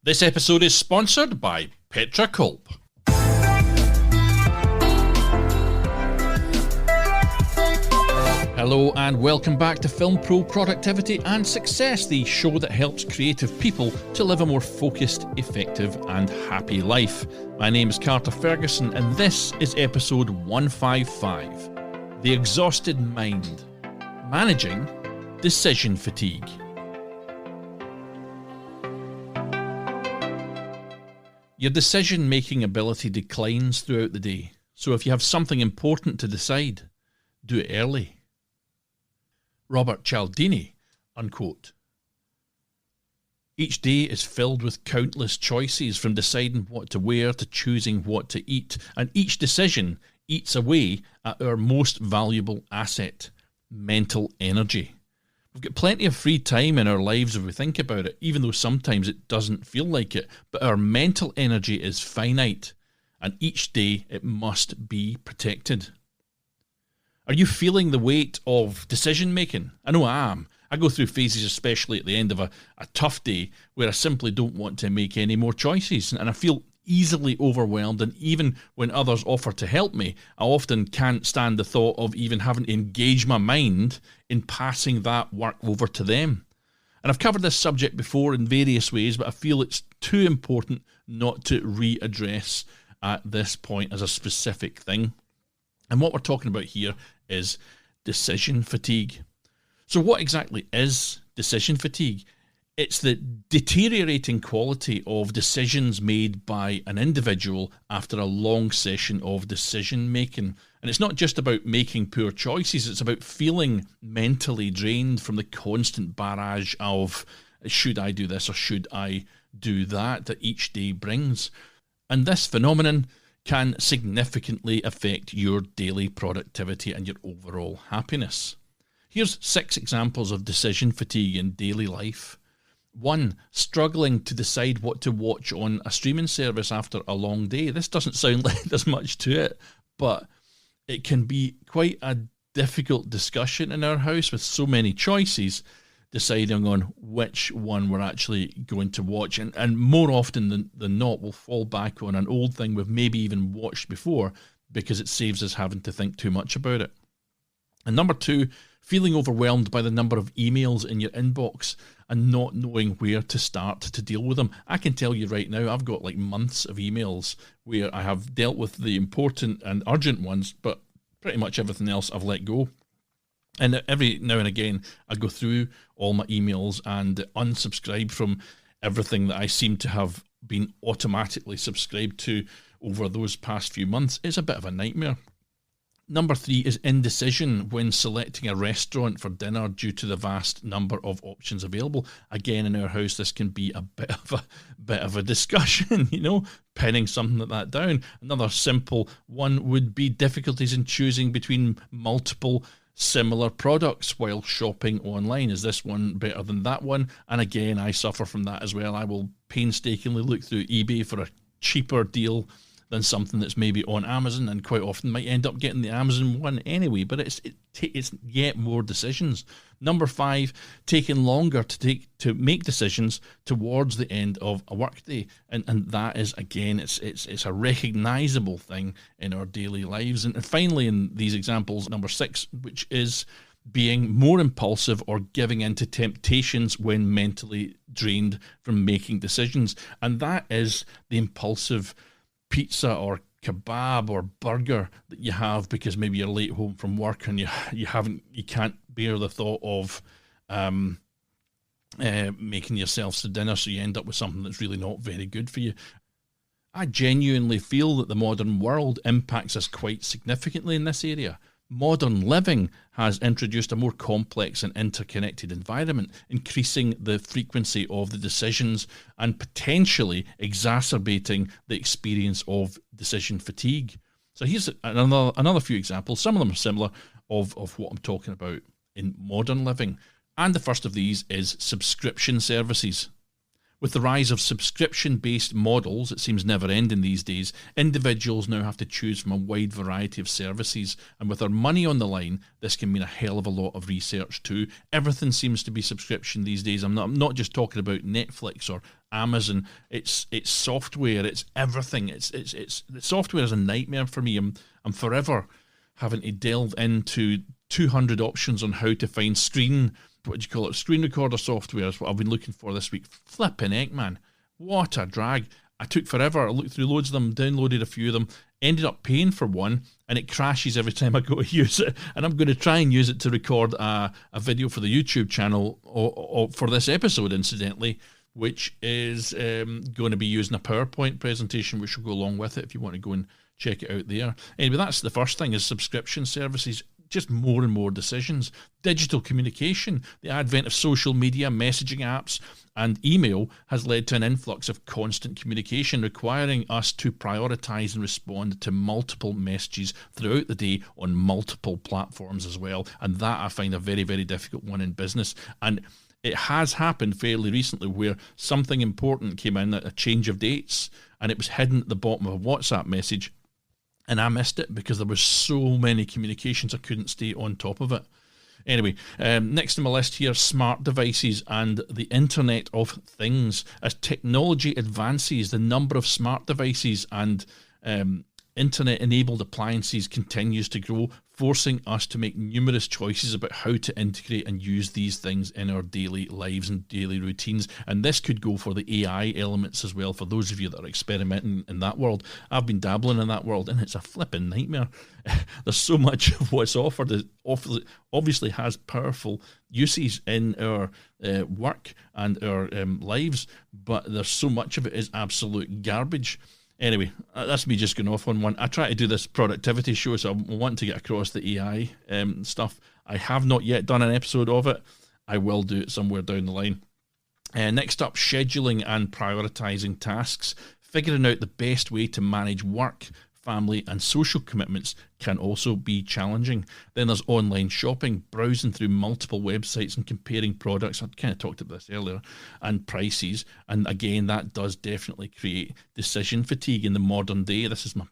This episode is sponsored by Petra Culp. Hello and welcome back to Film Pro Productivity and Success, the show that helps creative people to live a more focused, effective and happy life. My name is Carter Ferguson and this is episode 155, The Exhausted Mind, Managing Decision Fatigue. Your decision-making ability declines throughout the day, so if you have something important to decide, do it early. Robert Cialdini, unquote. Each day is filled with countless choices, from deciding what to wear to choosing what to eat, and each decision eats away at our most valuable asset, mental energy. We've got plenty of free time in our lives if we think about it, even though sometimes it doesn't feel like it, but our mental energy is finite, and each day it must be protected. Are you feeling the weight of decision making? I know I am. I go through phases, especially at the end of a tough day, where I simply don't want to make any more choices, and I feel easily overwhelmed, and even when others offer to help me, I often can't stand the thought of even having to engage my mind in passing that work over to them. And I've covered this subject before in various ways, but I feel it's too important not to readdress at this point as a specific thing. And what we're talking about here is decision fatigue. So what exactly is decision fatigue? It's the deteriorating quality of decisions made by an individual after a long session of decision making. And it's not just about making poor choices, it's about feeling mentally drained from the constant barrage of should I do this or should I do that each day brings. And this phenomenon can significantly affect your daily productivity and your overall happiness. Here's 6 examples of decision fatigue in daily life. 1, struggling to decide what to watch on a streaming service after a long day. This doesn't sound like there's much to it, but it can be quite a difficult discussion in our house with so many choices, deciding on which one we're actually going to watch. And more often than not, we'll fall back on an old thing we've maybe even watched before because it saves us having to think too much about it. And number 2, feeling overwhelmed by the number of emails in your inbox and not knowing where to start to deal with them. I can tell you right now, I've got like months of emails where I have dealt with the important and urgent ones, but pretty much everything else I've let go. And every now and again, I go through all my emails and unsubscribe from everything that I seem to have been automatically subscribed to over those past few months. It's a bit of a nightmare. Number 3 is indecision when selecting a restaurant for dinner due to the vast number of options available. Again, in our house, this can be a bit of a discussion, pinning something like that down. Another simple one would be difficulties in choosing between multiple similar products while shopping online. Is this one better than that one? And again, I suffer from that as well. I will painstakingly look through eBay for a cheaper deal than something that's maybe on Amazon, and quite often might end up getting the Amazon one anyway, but it's yet more decisions. Number 5, taking longer to make decisions towards the end of a workday, and that is, again, it's a recognizable thing in our daily lives. And finally, in these examples, number 6, which is being more impulsive or giving in to temptations when mentally drained from making decisions, and that is the impulsive pizza or kebab or burger that you have because maybe you're late home from work and you can't bear the thought of making yourself some dinner, so you end up with something that's really not very good for you. I genuinely feel that the modern world impacts us quite significantly in this area. Modern living has introduced a more complex and interconnected environment, increasing the frequency of the decisions and potentially exacerbating the experience of decision fatigue. So here's another few examples. Some of them are similar of what I'm talking about in modern living. And the first of these is subscription services. With the rise of subscription-based models, it seems never-ending these days, individuals now have to choose from a wide variety of services, and with our money on the line, this can mean a hell of a lot of research too. Everything seems to be subscription these days. I'm not just talking about Netflix or Amazon, it's software, it's everything. It's the software is a nightmare for me. I'm forever having to delve into 200 options on how to find screen recorder software is what I've been looking for this week. Flipping heck, man. What a drag. I took forever. I looked through loads of them, downloaded a few of them, ended up paying for one, and it crashes every time I go to use it. And I'm going to try and use it to record a video for the YouTube channel or for this episode, incidentally, which is going to be using a PowerPoint presentation, which will go along with it if you want to go and check it out there. Anyway, that's the first thing, is subscription services. Just more and more decisions. Digital communication, the advent of social media, messaging apps, and email has led to an influx of constant communication, requiring us to prioritise and respond to multiple messages throughout the day on multiple platforms as well. And that I find a very, very difficult one in business. And it has happened fairly recently where something important came in, a change of dates, and it was hidden at the bottom of a WhatsApp message. And I missed it because there was so many communications I couldn't stay on top of it. Anyway, next on my list here, smart devices and the Internet of Things. As technology advances, the number of smart devices and Internet-enabled appliances continues to grow, forcing us to make numerous choices about how to integrate and use these things in our daily lives and daily routines. And this could go for the AI elements as well, for those of you that are experimenting in that world. I've been dabbling in that world, and it's a flipping nightmare. There's so much of what's offered that obviously has powerful uses in our work and our lives, but there's so much of it is absolute garbage. Anyway, that's me just going off on one. I try to do this productivity show, so I want to get across the AI stuff. I have not yet done an episode of it. I will do it somewhere down the line. Next up, scheduling and prioritising tasks. Figuring out the best way to manage work, family and social commitments can also be challenging. Then there's online shopping, browsing through multiple websites and comparing products. I kind of talked about this earlier, and prices. And again, that does definitely create decision fatigue in the modern day. This is my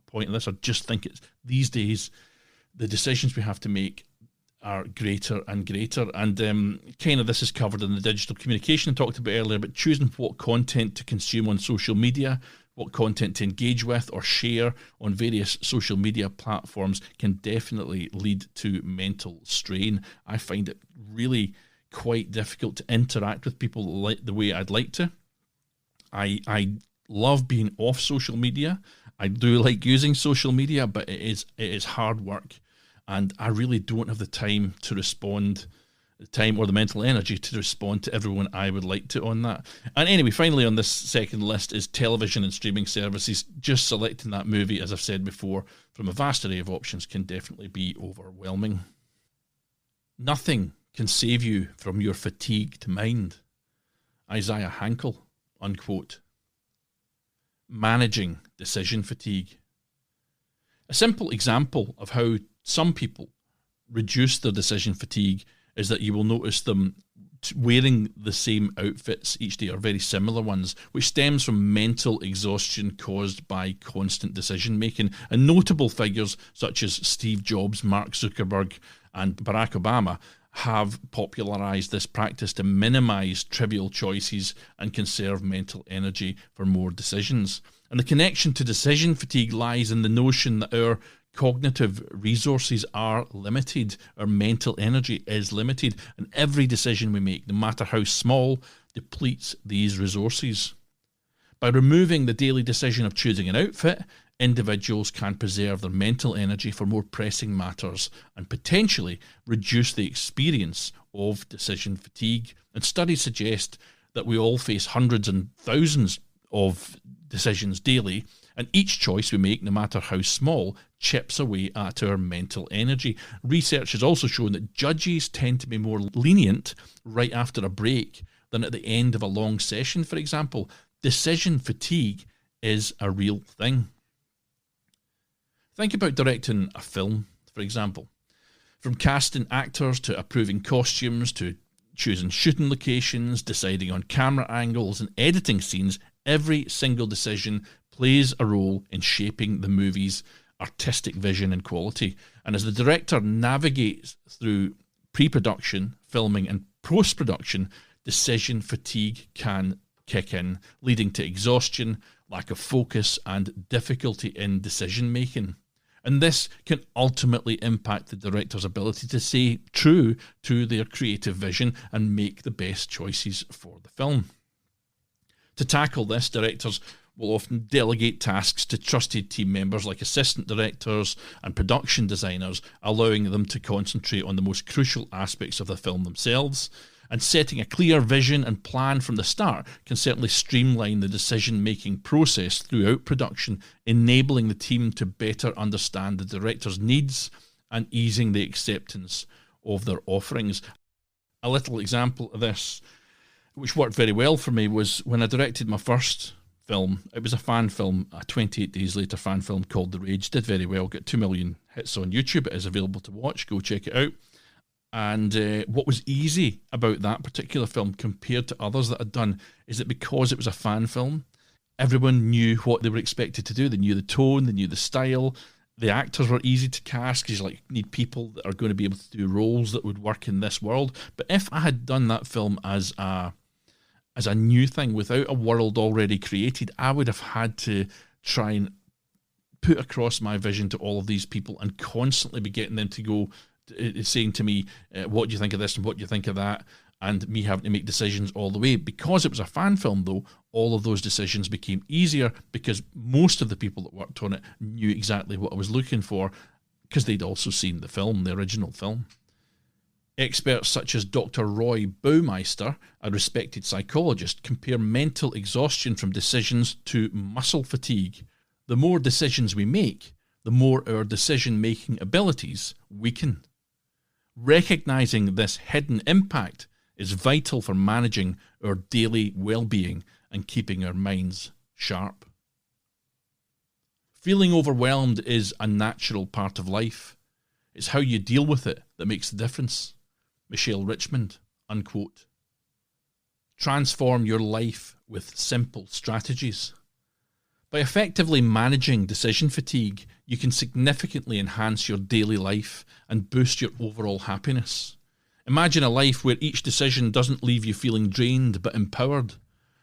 point of this. I just think it's these days the decisions we have to make are greater and greater. And kind of this is covered in the digital communication I talked about earlier, but choosing what content to consume on social media, what content to engage with or share on various social media platforms can definitely lead to mental strain. I find it really quite difficult to interact with people the way I'd like to. I love being off social media. I do like using social media, but it is hard work, and I really don't have the time to respond, the time or the mental energy to respond to everyone I would like to on that. And anyway, finally on this second list is television and streaming services. Just selecting that movie, as I've said before, from a vast array of options can definitely be overwhelming. Nothing can save you from your fatigued mind. Isaiah Hankel, unquote. Managing decision fatigue. A simple example of how some people reduce their decision fatigue is that you will notice them wearing the same outfits each day, or very similar ones, which stems from mental exhaustion caused by constant decision making. And notable figures such as Steve Jobs, Mark Zuckerberg and Barack Obama have popularized this practice to minimize trivial choices and conserve mental energy for more decisions. And the connection to decision fatigue lies in the notion that our cognitive resources are limited, our mental energy is limited, and every decision we make, no matter how small, depletes these resources. By removing the daily decision of choosing an outfit, individuals can preserve their mental energy for more pressing matters and potentially reduce the experience of decision fatigue. And studies suggest that we all face hundreds and thousands of decisions daily, and each choice we make, no matter how small, chips away at our mental energy. Research has also shown that judges tend to be more lenient right after a break than at the end of a long session, for example. Decision fatigue is a real thing. Think about directing a film, for example. From casting actors to approving costumes to choosing shooting locations, deciding on camera angles and editing scenes, every single decision plays a role in shaping the movie's artistic vision and quality. And as the director navigates through pre-production, filming and post-production, decision fatigue can kick in, leading to exhaustion, lack of focus, and difficulty in decision making. And this can ultimately impact the director's ability to stay true to their creative vision and make the best choices for the film. To tackle this, directors will often delegate tasks to trusted team members like assistant directors and production designers, allowing them to concentrate on the most crucial aspects of the film themselves. And setting a clear vision and plan from the start can certainly streamline the decision-making process throughout production, enabling the team to better understand the director's needs and easing the acceptance of their offerings. A little example of this, which worked very well for me, was when I directed my first film. It was a fan film, a 28 Days Later fan film called The Rage. Did very well, got 2 million hits on YouTube. It is available to watch. Go check it out. And what was easy about that particular film compared to others that I'd done is that because it was a fan film, everyone knew what they were expected to do. They knew the tone, they knew the style. The actors were easy to cast because you need people that are going to be able to do roles that would work in this world. But if I had done that film as a new thing without a world already created, I would have had to try and put across my vision to all of these people and constantly be getting them to go, saying to me, what do you think of this and what do you think of that, and me having to make decisions all the way. Because it was a fan film, though, all of those decisions became easier because most of the people that worked on it knew exactly what I was looking for because they'd also seen the film, the original film. Experts such as Dr. Roy Baumeister, a respected psychologist, compare mental exhaustion from decisions to muscle fatigue. The more decisions we make, the more our decision-making abilities weaken. Recognizing this hidden impact is vital for managing our daily well-being and keeping our minds sharp. Feeling overwhelmed is a natural part of life. It's how you deal with it that makes the difference. Michelle Richmond, unquote. Transform your life with simple strategies. By effectively managing decision fatigue, you can significantly enhance your daily life and boost your overall happiness. Imagine a life where each decision doesn't leave you feeling drained but empowered.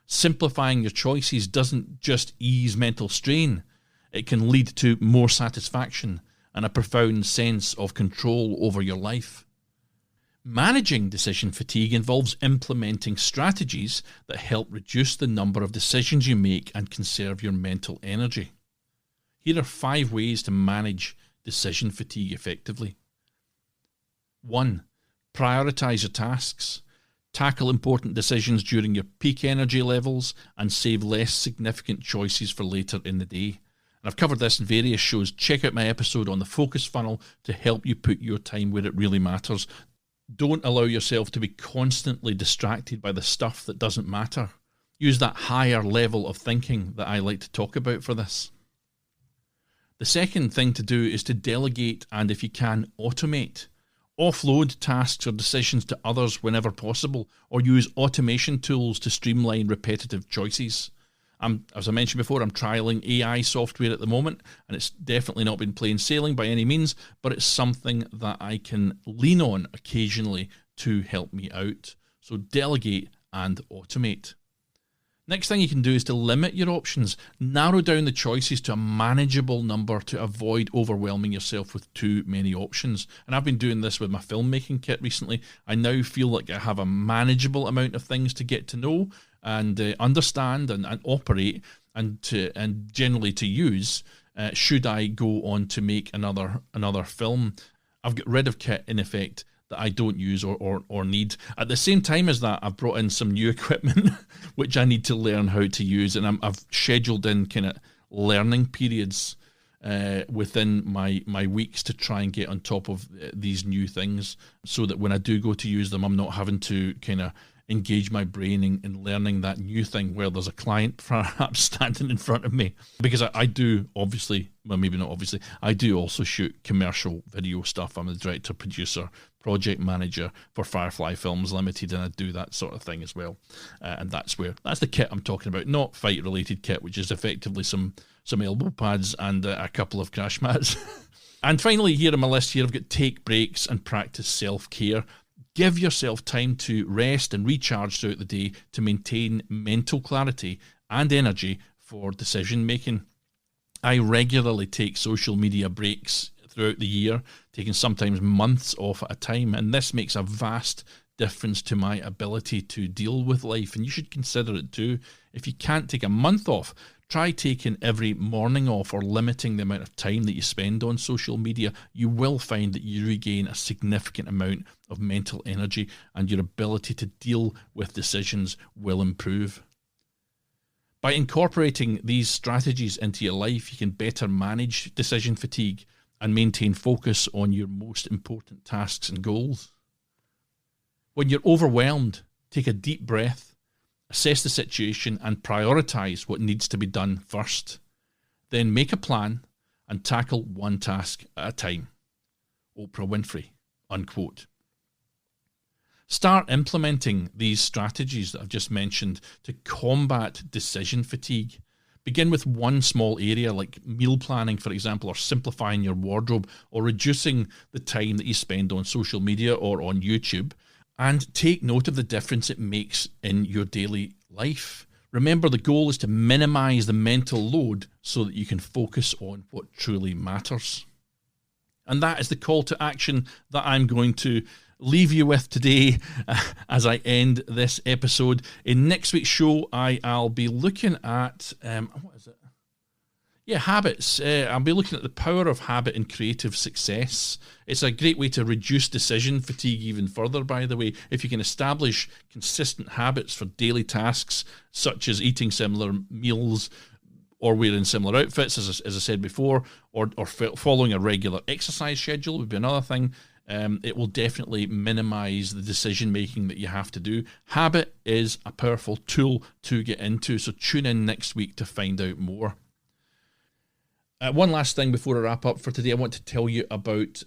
Simplifying your choices doesn't just ease mental strain, it can lead to more satisfaction and a profound sense of control over your life. Managing decision fatigue involves implementing strategies that help reduce the number of decisions you make and conserve your mental energy. Here are 5 ways to manage decision fatigue effectively. 1. Prioritize your tasks. Tackle important decisions during your peak energy levels and save less significant choices for later in the day. And I've covered this in various shows. Check out my episode on the focus funnel to help you put your time where it really matters. Don't allow yourself to be constantly distracted by the stuff that doesn't matter. Use that higher level of thinking that I like to talk about for this. The second thing to do is to delegate and, if you can, automate. Offload tasks or decisions to others whenever possible, or use automation tools to streamline repetitive choices. As I mentioned before, I'm trialing AI software at the moment, and it's definitely not been plain sailing by any means, but it's something that I can lean on occasionally to help me out. So delegate and automate. Next thing you can do is to limit your options. Narrow down the choices to a manageable number to avoid overwhelming yourself with too many options. And I've been doing this with my filmmaking kit recently. I now feel like I have a manageable amount of things to get to know and understand and operate and generally to use should I go on to make another film. I've got rid of kit in effect that I don't use or need. At the same time as that, I've brought in some new equipment which I need to learn how to use, and I've scheduled in kind of learning periods within my weeks to try and get on top of these new things so that when I do go to use them, I'm not having to kind of engage my brain in learning that new thing where there's a client perhaps standing in front of me. Because I do obviously, well maybe not obviously, I do also shoot commercial video stuff. I'm the director, producer, project manager for Firefly Films Limited, and I do that sort of thing as well. And that's the kit I'm talking about, not fight related kit, which is effectively some elbow pads and a couple of crash mats. And finally, here on my list here, I've got take breaks and practice self-care. Give yourself time to rest and recharge throughout the day to maintain mental clarity and energy for decision making. I regularly take social media breaks throughout the year, taking sometimes months off at a time, and this makes a vast difference to my ability to deal with life, and you should consider it too. If you can't take a month off, try taking every morning off or limiting the amount of time that you spend on social media. You will find that you regain a significant amount of mental energy and your ability to deal with decisions will improve. By incorporating these strategies into your life, you can better manage decision fatigue and maintain focus on your most important tasks and goals. When you're overwhelmed, take a deep breath, assess the situation and prioritise what needs to be done first. Then make a plan and tackle one task at a time. Oprah Winfrey, unquote. Start implementing these strategies that I've just mentioned to combat decision fatigue. Begin with one small area like meal planning, for example, or simplifying your wardrobe, or reducing the time that you spend on social media or on YouTube. And take note of the difference it makes in your daily life. Remember, the goal is to minimize the mental load so that you can focus on what truly matters. And that is the call to action that I'm going to leave you with today as I end this episode. In next week's show, I'll be looking at, habits. I'll be looking at the power of habit in creative success. It's a great way to reduce decision fatigue even further, by the way. If you can establish consistent habits for daily tasks, such as eating similar meals or wearing similar outfits, as I said before, or following a regular exercise schedule would be another thing. It will definitely minimize the decision making that you have to do. Habit is a powerful tool to get into, so tune in next week to find out more. One last thing before I wrap up for today, I want to tell you about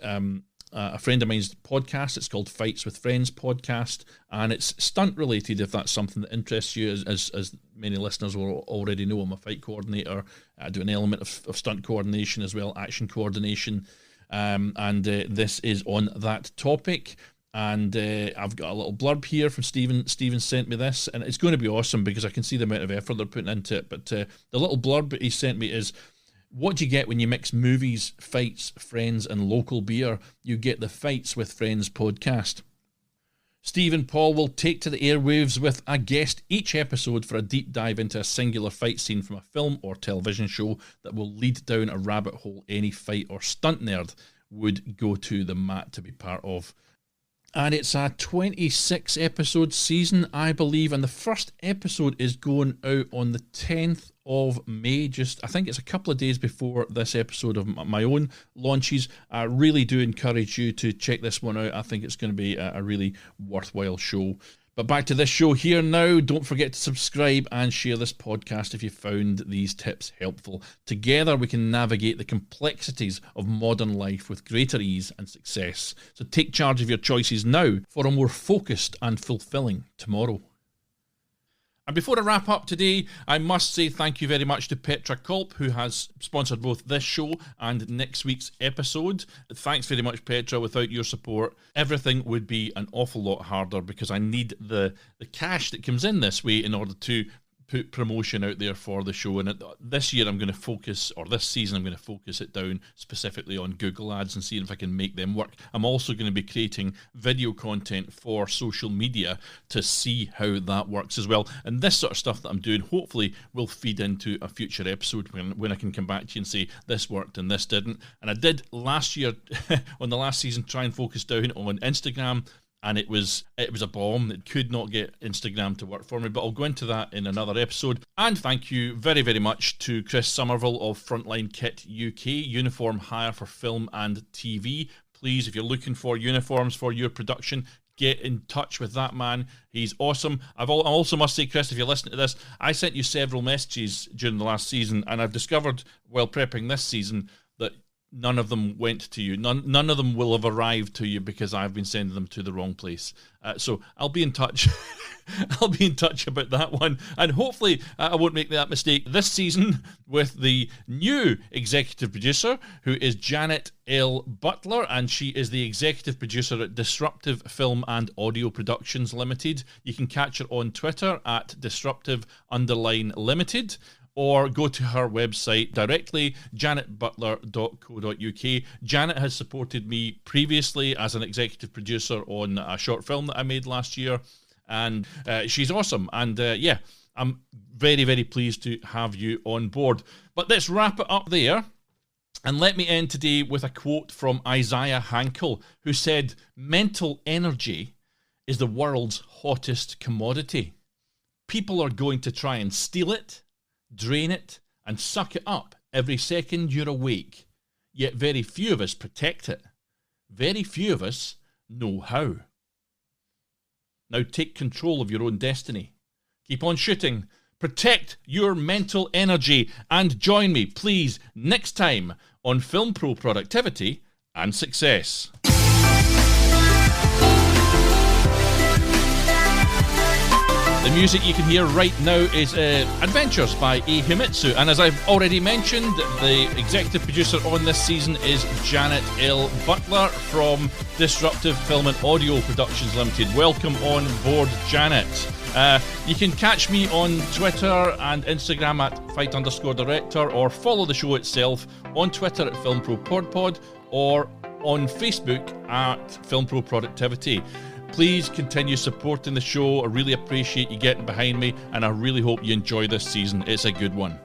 a friend of mine's podcast. It's called Fights with Friends podcast, and it's stunt related. If that's something that interests you, as many listeners will already know, I'm a fight coordinator. I do an element of stunt coordination as well, action coordination, and this is on that topic. And I've got a little blurb here from Stephen. Stephen sent me this, and it's going to be awesome because I can see the amount of effort they're putting into it. But the little blurb he sent me is, what do you get when you mix movies, fights, friends, and local beer? You get the Fights with Friends podcast. Steve and Paul will take to the airwaves with a guest each episode for a deep dive into a singular fight scene from a film or television show that will lead down a rabbit hole any fight or stunt nerd would go to the mat to be part of. And it's a 26 episode season, I believe, and the first episode is going out on the 10th of May. I think it's a couple of days before this episode of my own launches. I really do encourage you to check this one out. I think it's going to be a really worthwhile show. But back to this show here now. Don't forget to subscribe and share this podcast if you found these tips helpful. Together we can navigate the complexities of modern life with greater ease and success. So take charge of your choices now for a more focused and fulfilling tomorrow. And before I wrap up today, I must say thank you very much to Petra Kolp, who has sponsored both this show and next week's episode. Thanks very much, Petra. Without your support, everything would be an awful lot harder because I need the cash that comes in this way in order to put promotion out there for the show. And this year I'm going to focus, or this season I'm going to focus it down specifically on Google Ads and see if I can make them work. I'm also going to be creating video content for social media to see how that works as well. And this sort of stuff that I'm doing hopefully will feed into a future episode when I can come back to you and say this worked and this didn't. And I did last year on the last season try and focus down on Instagram, and it was a bomb. It could not get Instagram to work for me, but I'll go into that in another episode. And thank you very, very much to Chris Somerville of Frontline Kit UK, uniform hire for film and TV. Please, if you're looking for uniforms for your production, get in touch with that man. He's awesome. I also must say, Chris, if you're listening to this, I sent you several messages during the last season, and I've discovered while prepping this season that none of them went to you. None of them will have arrived to you because I've been sending them to the wrong place. So I'll be in touch. I'll be in touch about that one. And hopefully I won't make that mistake this season with the new executive producer, who is Janet L. Butler, and she is the executive producer at Disruptive Film and Audio Productions Limited. You can catch her on Twitter at disruptive_limited. Or go to her website directly, janetbutler.co.uk. Janet has supported me previously as an executive producer on a short film that I made last year, and she's awesome. And yeah, I'm very, very pleased to have you on board. But let's wrap it up there. And let me end today with a quote from Isaiah Hankel, who said, "Mental energy is the world's hottest commodity. People are going to try and steal it, drain it, and suck it up every second you're awake. Yet very few of us protect it. Very few of us know how." Now take control of your own destiny. Keep on shooting. Protect your mental energy. And join me, please, next time on Film Pro Productivity and Success. The music you can hear right now is Adventures by A. Himitsu, and as I've already mentioned, the executive producer on this season is Janet L. Butler from Disruptive Film and Audio Productions Limited. Welcome on board, Janet. You can catch me on Twitter and Instagram at fight_director, or follow the show itself on Twitter at FilmProPodPod, or on Facebook at FilmPro Productivity. Please continue supporting the show. I really appreciate you getting behind me, and I really hope you enjoy this season. It's a good one.